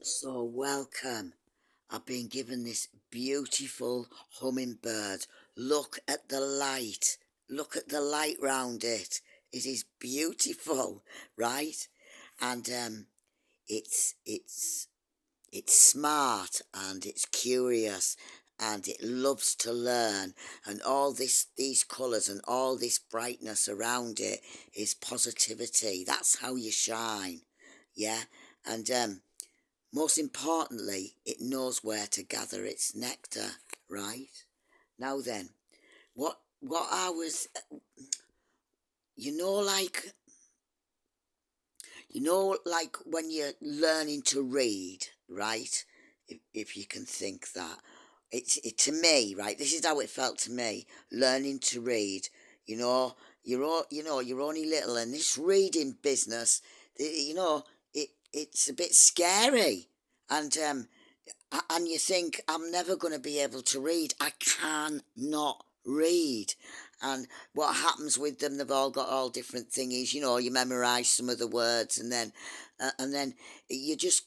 So welcome. I've been given this beautiful hummingbird. Look at the light. Look at the light round it. It is beautiful, right? And it's it's smart and it's curious and it loves to learn, and all these colours and all this brightness around it is positivity. That's how you shine. Yeah. And most importantly, it knows where to gather its nectar, right? Now then, what I was, you know, like, like when you're learning to read, right? If you can think that, to me, right? This is how it felt to me, learning to read. You know, you're only little, and this reading business, you know, it's a bit scary, and and you think, I'm never going to be able to read. I cannot read. And what happens with them, they've all got all different thingies. You memorize some of the words, and then you just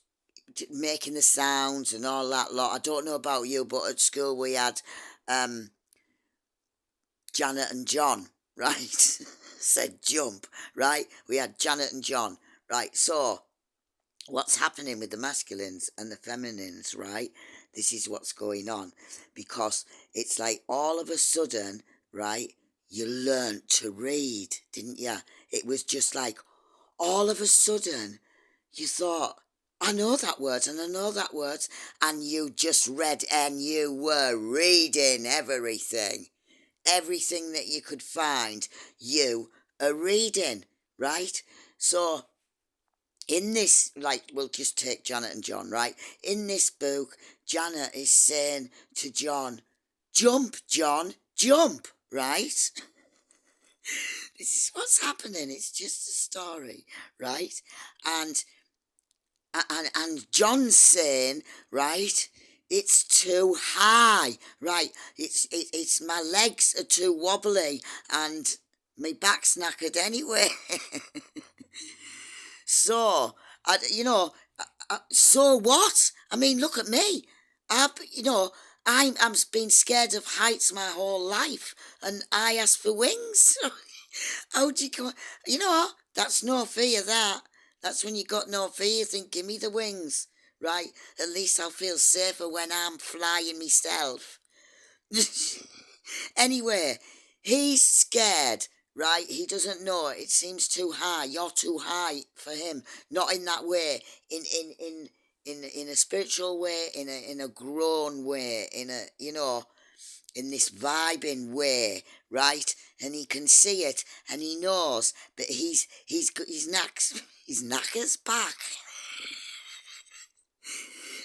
making the sounds and all that lot. I don't know about you, but at school we had um, Janet and John, right? Said jump, right? We had Janet and John, right? So what's happening with the masculines and the feminines, right? This is what's going on, because it's like all of a sudden, right? You learnt to read, didn't you? It was just like all of a sudden you thought, I know that word and I know that word, and you just read and you were reading everything that you could find. You are reading, right? So in this, like, we'll just take Janet and John, right? In this book, Janet is saying to John, jump, John, jump, right? This is what's happening. It's just a story, right? And and John's saying, right, it's too high, right? It's my legs are too wobbly and my back's knackered anyway. So, so what? I mean, look at me. I've, you know, I'm been scared of heights my whole life, and I ask for wings. How do you come? That's no fear. That's when you got no fear. You think, give me the wings, right? At least I'll feel safer when I'm flying myself. Anyway, he's scared, right? He doesn't know. It seems too high. You're too high for him. Not in that way. In a spiritual way. In a grown way. In this vibing way, right? And he can see it, and he knows that his knacker's back.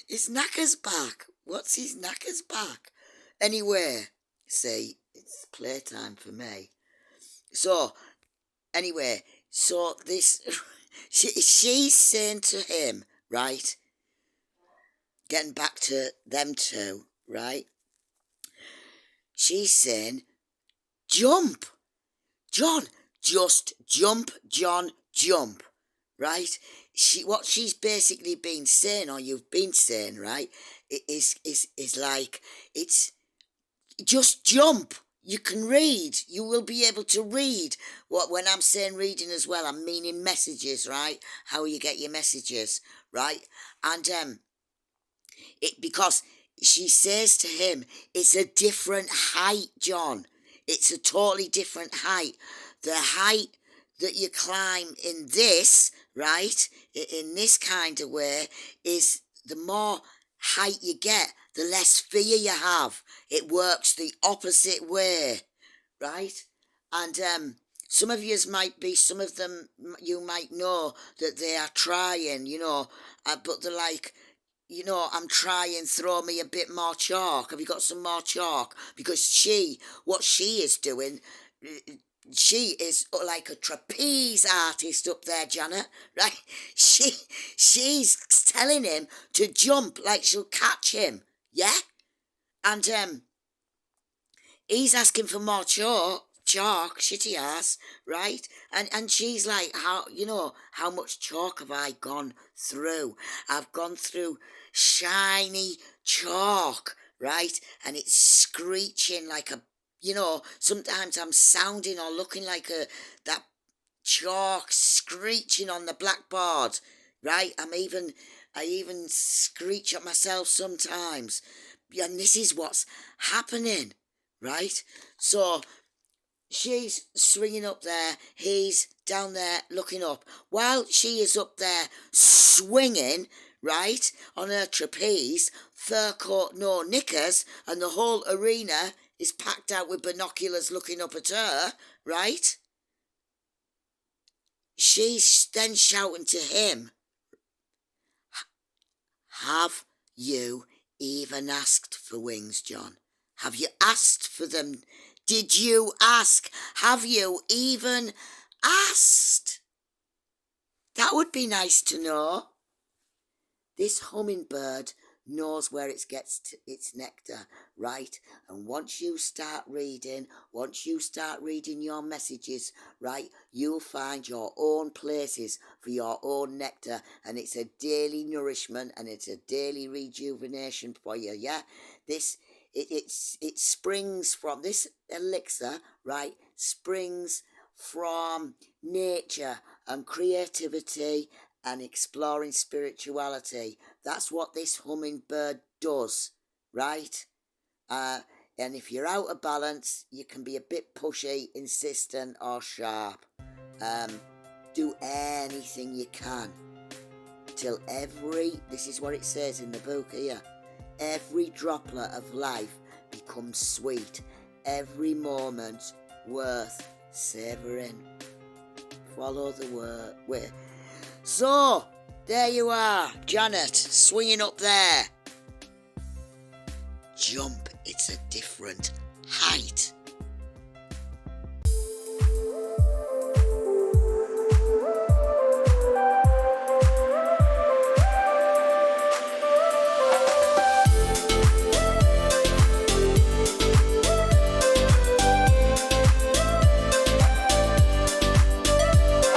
His knacker's back. What's his knacker's back? Anyway, see, it's playtime for me. So, anyway, so this, she's saying to him, right, getting back to them two, right, she's saying, jump, John, just jump, John, jump, right? What she's basically been saying, or you've been saying, right, is like, it's just jump. You can read. You will be able to read. When I'm saying reading as well, I'm meaning messages, right? How you get your messages, right? And because she says to him, it's a different height, John. It's a totally different height. The height that you climb in this, right, in this kind of way, is the more height you get, the less fear you have. It works the opposite way, right? And some of some of them you might know that they are trying, but they're like, I'm trying, throw me a bit more chalk. Have you got some more chalk? Because what she is doing, she is like a trapeze artist up there, Janet, right? She's telling him to jump like she'll catch him, yeah? And he's asking for more chalk, chalk, shitty ass, right? And she's like, how much chalk have I gone through? I've gone through shiny chalk, right? And it's screeching like a, sometimes I'm sounding or looking like that chalk screeching on the blackboard, right? I even screech at myself sometimes. And this is what's happening, right? So she's swinging up there, he's down there looking up. While she is up there swinging, right, on her trapeze, fur coat, no knickers, and the whole arena is packed out with binoculars looking up at her, right? She's then shouting to him, have you even asked for wings, John? Have you asked for them? Did you ask? Have you even asked? That would be nice to know. This hummingbird knows where it gets its nectar, right? And once you start reading your messages, right, you'll find your own places for your own nectar, and it's a daily nourishment and it's a daily rejuvenation for you, yeah? It springs from this elixir, right? Springs from nature and creativity and exploring spirituality. That's what this hummingbird does, right? And if you're out of balance, you can be a bit pushy, insistent, or sharp. Do anything you can till this is what it says in the book here, every droplet of life becomes sweet, every moment worth savouring. Follow the way. So, there you are, Janet, swinging up there. Jump, it's a different height.